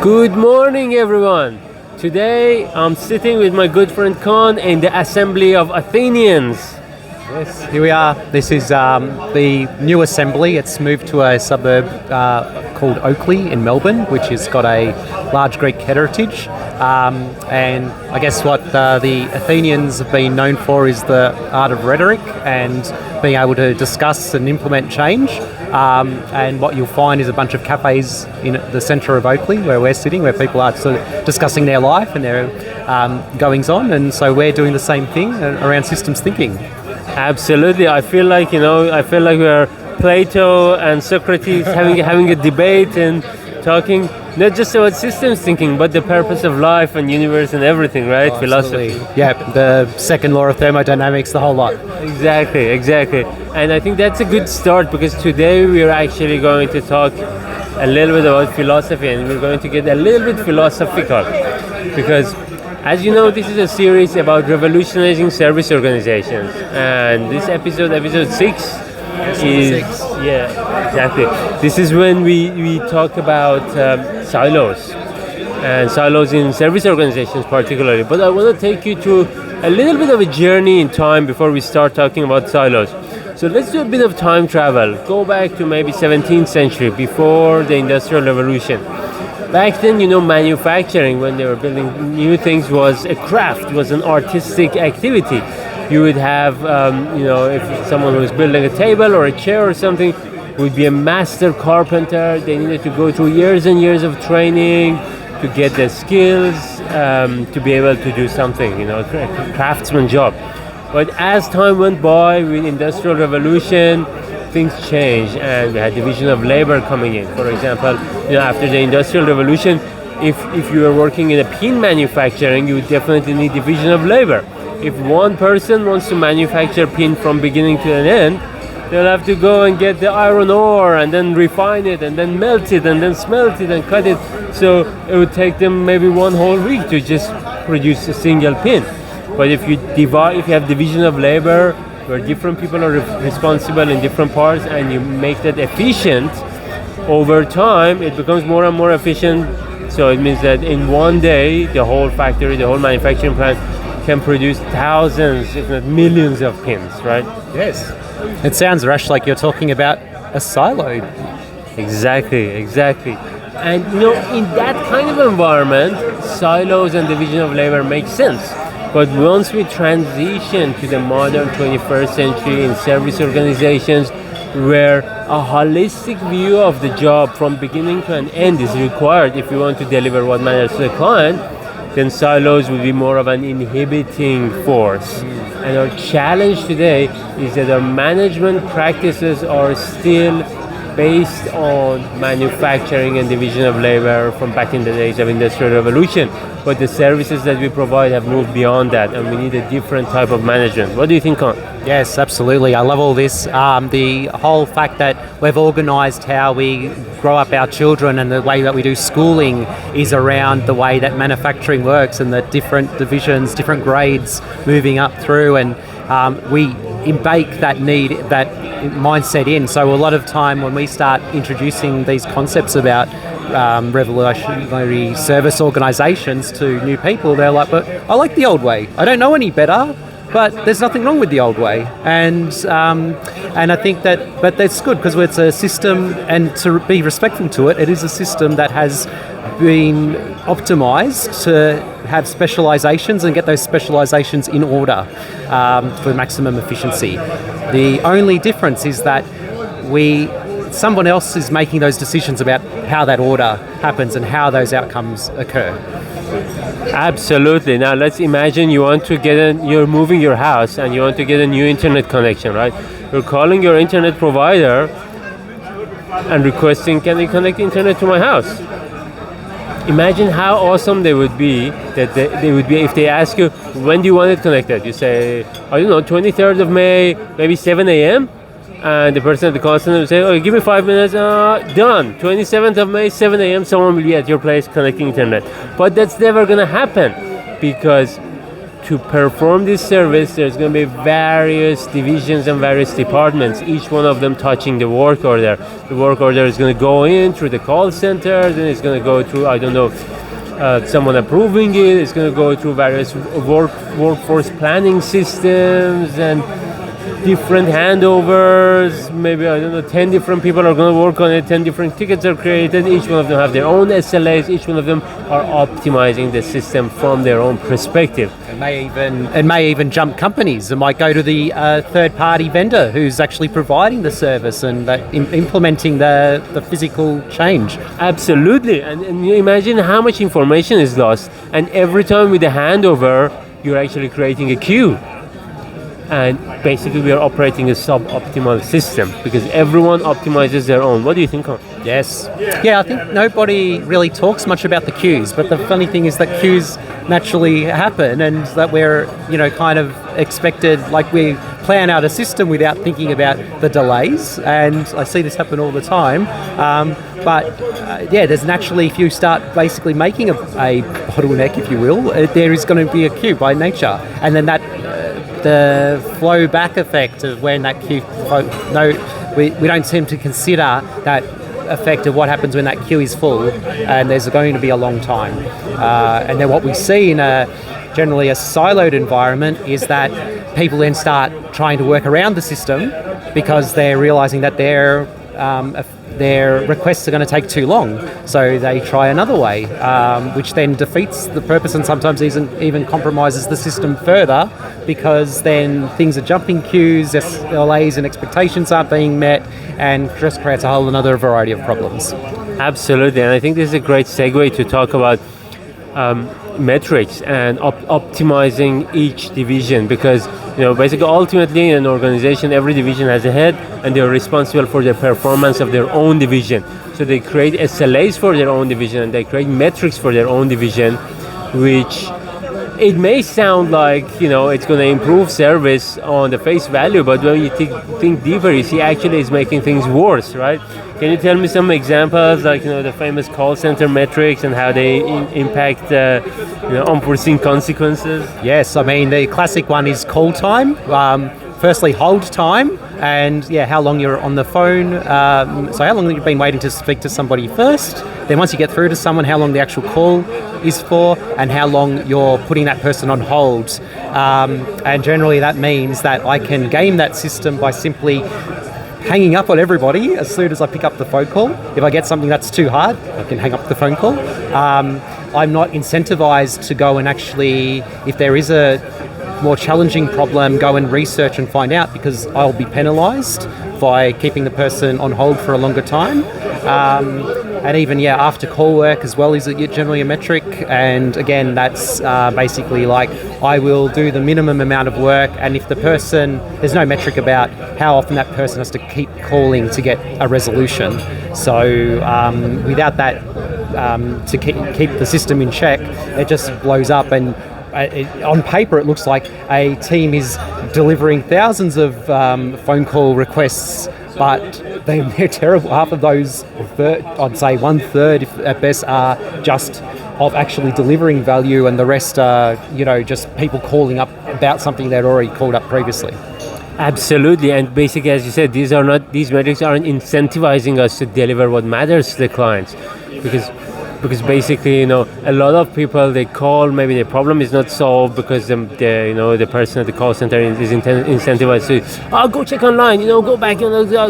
Good morning, everyone. Today I'm sitting with my good friend Kon in the assembly of Athenians. Yes, here we are. This is the new assembly. It's moved to a suburb called Oakley in Melbourne, which has got a large Greek heritage. And I guess what the Athenians have been known for is the art of rhetoric and being able to discuss and implement change. And what you'll find is a bunch of cafes in the centre of Oakley, where we're sitting, where people are sort of discussing their life and their goings on. And so we're doing the same thing around systems thinking. Absolutely. I feel like we're Plato and Socrates having a debate and talking not just about systems thinking, but the purpose of life and universe and everything, right? Oh, philosophy. Yeah, the second law of thermodynamics, the whole lot. Exactly. And I think that's a good start, because today we are actually going to talk a little bit about philosophy, and we're going to get a little bit philosophical, because as you know, this is a series about revolutionizing service organizations, and this episode 6 exactly. This is when we talk about silos, and silos in service organizations particularly. But I want to take you to a little bit of a journey in time before we start talking about silos. So let's do a bit of time travel. Go back to maybe 17th century, before the Industrial Revolution. Back then, manufacturing, when they were building new things, was a craft, was an artistic activity. You would have, if someone was building a table or a chair or something, would be a master carpenter. They needed to go through years and years of training to get the skills to be able to do something, a craftsman job. But as time went by with Industrial Revolution, things changed, and we had division of labor coming in. For example, after the Industrial Revolution, if you were working in a pin manufacturing, you would definitely need division of labor. If one person wants to manufacture pin from beginning to an end, they'll have to go and get the iron ore and then refine it and then melt it and then smelt it and cut it. So it would take them maybe one whole week to just produce a single pin. But if you have division of labor, where different people are responsible in different parts, and you make that efficient, over time it becomes more and more efficient. So it means that in one day, the whole factory, the whole manufacturing plant can produce thousands, if not millions of pins, right? Yes. It sounds, Arash, like you're talking about a silo. Exactly. And in that kind of environment, silos and division of labor make sense. But once we transition to the modern 21st century in service organizations, where a holistic view of the job from beginning to an end is required if we want to deliver what matters to the client, then silos will be more of an inhibiting force. And our challenge today is that our management practices are still based on manufacturing and division of labor from back in the days of Industrial Revolution. But the services that we provide have moved beyond that, and we need a different type of management. What do you think, Kon? Yes, absolutely. I love all this. The whole fact that we've organised how we grow up our children and the way that we do schooling is around the way that manufacturing works and the different divisions, different grades moving up through, and we bake that mindset in. So a lot of time when we start introducing these concepts about revolutionary service organizations to new people, they're like, but I like the old way. I don't know any better, but there's nothing wrong with the old way. And I think but that's good, because it's a system, and to be respectful to it, it is a system that has been optimized to have specializations and get those specializations in order for maximum efficiency. The only difference is that someone else is making those decisions about how that order happens and how those outcomes occur. Absolutely. Now let's imagine you're moving your house and you want to get a new internet connection, right? You're calling your internet provider and requesting, can they connect internet to my house? Imagine how awesome they would be if they ask you, when do you want it connected? You say, 23rd of May, maybe 7 a.m. And the person at the call center will say, oh, give me 5 minutes, done. 27th of May, 7 a.m., someone will be at your place connecting internet. But that's never going to happen, because to perform this service, there's going to be various divisions and various departments, each one of them touching the work order. The work order is going to go in through the call center, then it's going to go through, I don't know, someone approving it, it's going to go through various workforce planning systems and different handovers. Maybe, I don't know, 10 different people are going to work on it, 10 different tickets are created, each one of them have their own SLAs, each one of them are optimizing the system from their own perspective. It may even jump companies. It might go to the third-party vendor who's actually providing the service and implementing the physical change. Absolutely, and you imagine how much information is lost, and every time with the handover, you're actually creating a queue. And basically we are operating a suboptimal system because everyone optimizes their own. What do you think of? Yes. Yeah, I think nobody really talks much about the queues, but the funny thing is that queues naturally happen and that we're, kind of expected, like we plan out a system without thinking about the delays, and I see this happen all the time. There's naturally, if you start basically making a bottleneck, if you will, there is going to be a queue by nature, and then that the flow back effect of when that queue we don't seem to consider that effect of what happens when that queue is full and there's going to be a long time, and then what we see in generally a siloed environment is that people then start trying to work around the system because they're realizing that their requests are going to take too long, so they try another way, which then defeats the purpose and sometimes even compromises the system further because then things are jumping queues, SLAs and expectations aren't being met, and just creates a whole another variety of problems. Absolutely, and I think this is a great segue to talk about metrics and optimizing each division, because basically ultimately in an organization every division has a head and they're responsible for the performance of their own division, so they create SLAs for their own division and they create metrics for their own division, which it may sound like it's going to improve service on the face value, but when you think deeper, you see actually it's making things worse, right? Can you tell me some examples, like the famous call center metrics and how they impact unforeseen consequences? Yes, I mean the classic one is call time. Firstly, hold time, and how long you're on the phone. So how long you've been waiting to speak to somebody first. Then once you get through to someone, how long the actual call is for, and how long you're putting that person on hold. And generally that means that I can game that system by simply hanging up on everybody as soon as I pick up the phone call. If I get something that's too hard, I can hang up the phone call. I'm not incentivized to go and actually, if there is a more challenging problem, go and research and find out, because I'll be penalized by keeping the person on hold for a longer time. And even after call work as well is generally a metric, and again that's basically like I will do the minimum amount of work, and if the person, there's no metric about how often that person has to keep calling to get a resolution. So without that to keep the system in check, it just blows up, and on paper it looks like a team is delivering thousands of phone call requests, but they're terrible. Half of those, I'd say 1/3 at best, are just of actually delivering value, and the rest are just people calling up about something they'd already called up previously. Absolutely, and basically, as you said, these metrics aren't incentivizing us to deliver what matters to the clients, because basically, a lot of people, they call, maybe the problem is not solved because the person at the call center is incentivized to, go check online, go back,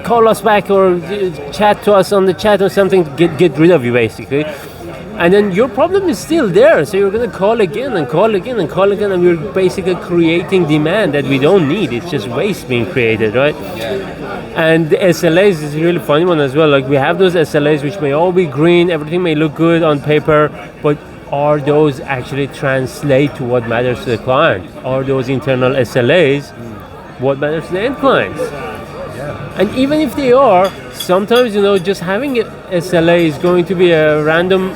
call us back or chat to us on the chat or something to get rid of you, basically. And then your problem is still there, so you're going to call again and call again and call again, and we're basically creating demand that we don't need. It's just waste being created, right? And the SLAs is a really funny one as well. Like, we have those SLAs which may all be green, everything may look good on paper, but are those actually translate to what matters to the client? Are those internal SLAs what matters to the end clients? And even if they are, sometimes just having a SLA is going to be a random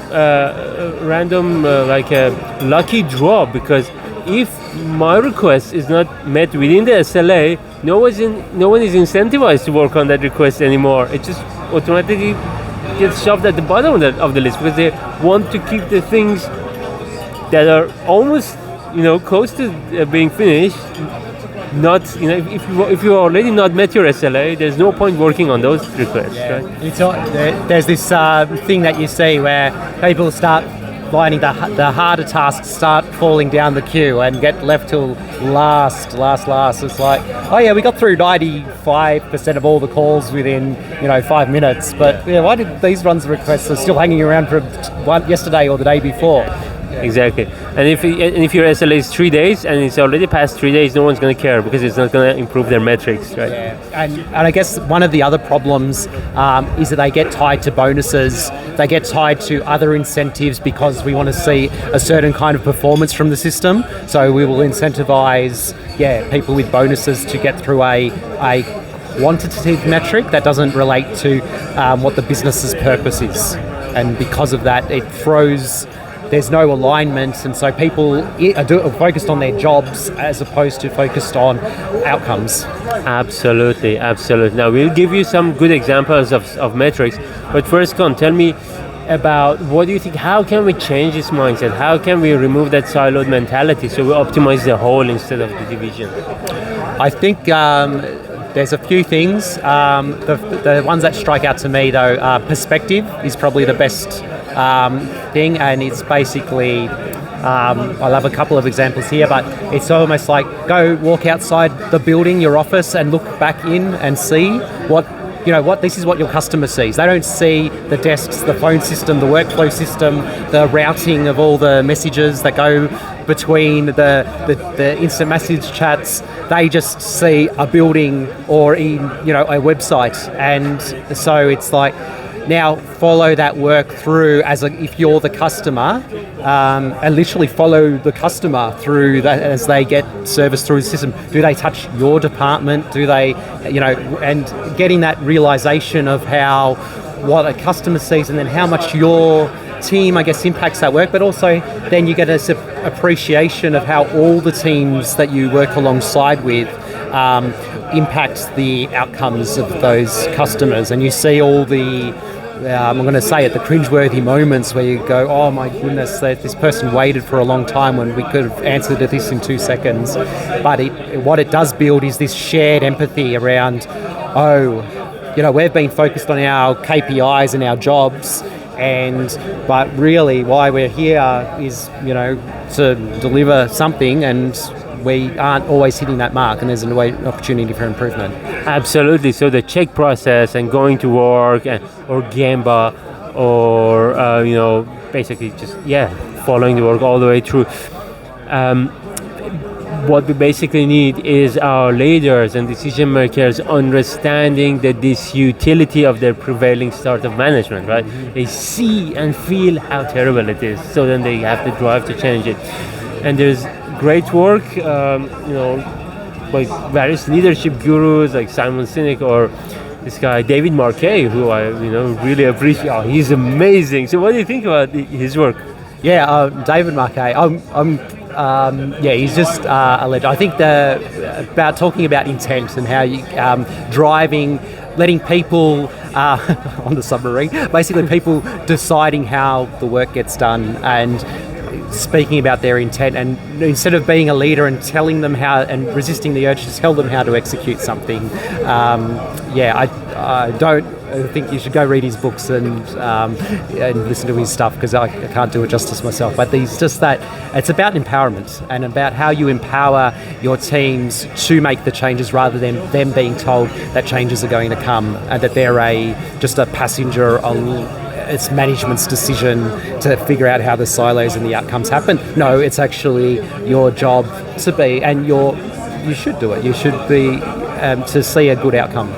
like a lucky draw, because if my request is not met within the SLA, no one is incentivized to work on that request anymore. It just automatically gets shoved at the bottom of the list, because they want to keep the things that are almost close to being finished, not if you already not met your SLA, there's no point working on those requests, right? There's this thing that you see where people start finding the harder tasks start falling down the queue and get left till last. It's like, oh yeah, we got through 95% of all the calls within 5 minutes, but yeah, why did these runs requests are still hanging around from yesterday or the day before? Exactly. And if your SLA is 3 days and it's already past 3 days, no one's going to care because it's not going to improve their metrics, right? Yeah. And I guess one of the other problems is that they get tied to bonuses, they get tied to other incentives because we want to see a certain kind of performance from the system. So we will incentivize people with bonuses to get through a quantitative metric that doesn't relate to what the business's purpose is. And because of that, there's no alignment, and so people are focused on their jobs as opposed to focused on outcomes. Absolutely. Now we'll give you some good examples of metrics, but first, Kon, tell me about what do you think, how can we change this mindset? How can we remove that siloed mentality so we optimize the whole instead of the division? I think there's a few things. The ones that strike out to me though, perspective is probably the best thing, and it's basically I'll have a couple of examples here, but it's almost like go walk outside the building, your office, and look back in and see what this is what your customer sees. They don't see the desks, the phone system, the workflow system, the routing of all the messages that go between the instant message chats. They just see a building or a website, and so it's like, now follow that work through if you're the customer, and literally follow the customer through that as they get service through the system. Do they touch your department? Do they, and getting that realization of what a customer sees and then how much your team, I guess, impacts that work, but also then you get an appreciation of how all the teams that you work alongside with impacts the outcomes of those customers, and you see all the I'm going to say it, the cringeworthy moments where you go, oh my goodness, this person waited for a long time when we could have answered this in 2 seconds. But what it does build is this shared empathy around, we've been focused on our KPIs and our jobs, but really why we're here is, to deliver something, and we aren't always hitting that mark, and there's an opportunity for improvement. Absolutely. So the check process and going to work or Gemba or basically just following the work all the way through. What we basically need is our leaders and decision makers understanding that this utility of their prevailing start of management, right? Mm-hmm. They see and feel how terrible it is, so then they have the drive to change it. And there's great work, by various leadership gurus like Simon Sinek or this guy David Marquet, who I really appreciate. Oh, he's amazing. So what do you think about his work? Yeah, David Marquet. He's just a legend. I think about talking about intent and how you letting people on the submarine, basically people deciding how the work gets done and speaking about their intent, and instead of being a leader and telling them how and resisting the urge to tell them how to execute something. I think you should go read his books and listen to his stuff, because I can't do it justice myself. But it's about empowerment and about how you empower your teams to make the changes rather than them being told that changes are going to come and that they're just a passenger it's management's decision to figure out how the silos and the outcomes happen. No, it's actually your job to be, and you should do it. You should be to see a good outcome.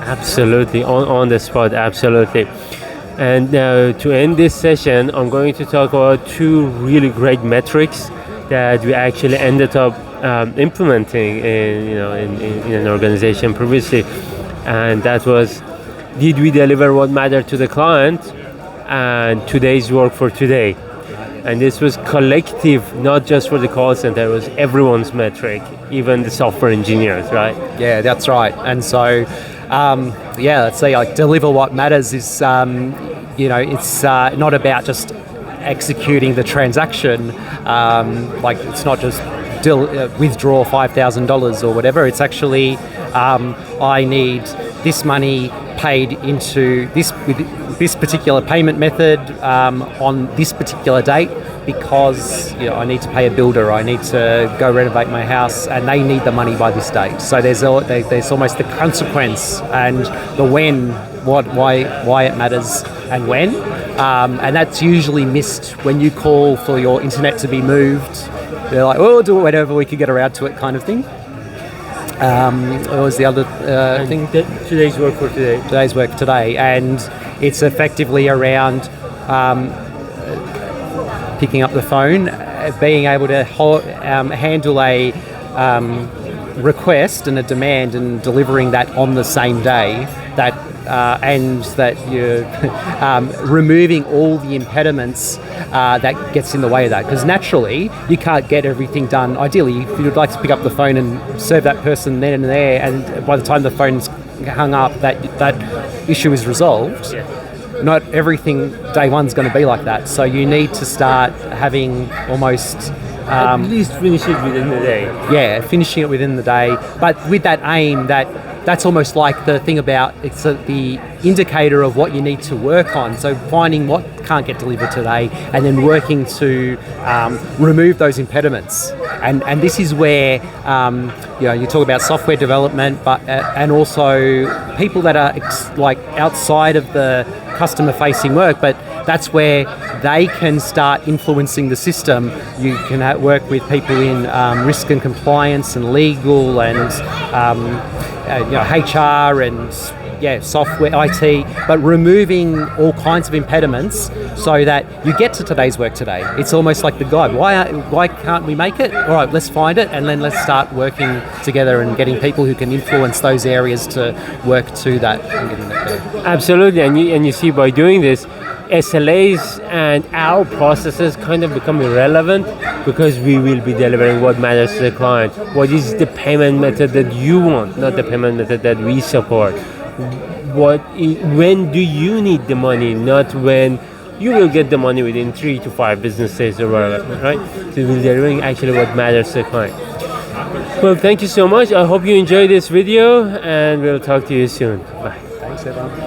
Absolutely, on the spot, absolutely. And now to end this session, I'm going to talk about 2 really great metrics that we actually ended up implementing in an organization previously, and that was, did we deliver what mattered to the client, and today's work for today. And this was collective, not just for the call center, it was everyone's metric, even the software engineers, right? Yeah, that's right. And so, let's say deliver what matters is, it's not about just executing the transaction. Like it's not just withdraw $5,000 or whatever. It's actually I need this money paid into this with this particular payment method on this particular date, because I need to pay a builder, I need to go renovate my house, and they need the money by this date. So there's almost the consequence and the when, why it matters and when, and that's usually missed when you call for your internet to be moved. They're like, we'll do it whenever we can get around to it, kind of thing. What was the other thing? Today's work for today. Today's work today, and it's effectively around picking up the phone, being able to handle a request and a demand and delivering that on the same day, and that you're removing all the impediments that gets in the way of that. Because naturally, you can't get everything done. Ideally, if you'd like to pick up the phone and serve that person then and there, and by the time the phone's hung up, that issue is resolved. Yeah. Not everything day one's going to be like that. So you need to start having almost... at least finish it within the day. Yeah, finishing it within the day. But with that aim, that's almost like the thing about, it's the indicator of what you need to work on. So finding what can't get delivered today and then working to remove those impediments. And this is where, you talk about software development, but and also people that are like outside of the customer-facing work, but that's where they can start influencing the system. You can work with people in risk and compliance and legal and HR and software, IT, but removing all kinds of impediments so that you get to today's work today. It's almost like the guide. Why can't we make it? All right, let's find it, and then let's start working together and getting people who can influence those areas to work to that and getting that there. Absolutely, and you see, by doing this, SLAs and our processes kind of become irrelevant, because we will be delivering what matters to the client. What is the payment method that you want, not the payment method that we support. When do you need the money, not when you will get the money within 3 to 5 business days or whatever, right? So we're delivering actually what matters to the client. Well, thank you so much. I hope you enjoyed this video, and we'll talk to you soon. Bye. Thanks, everyone.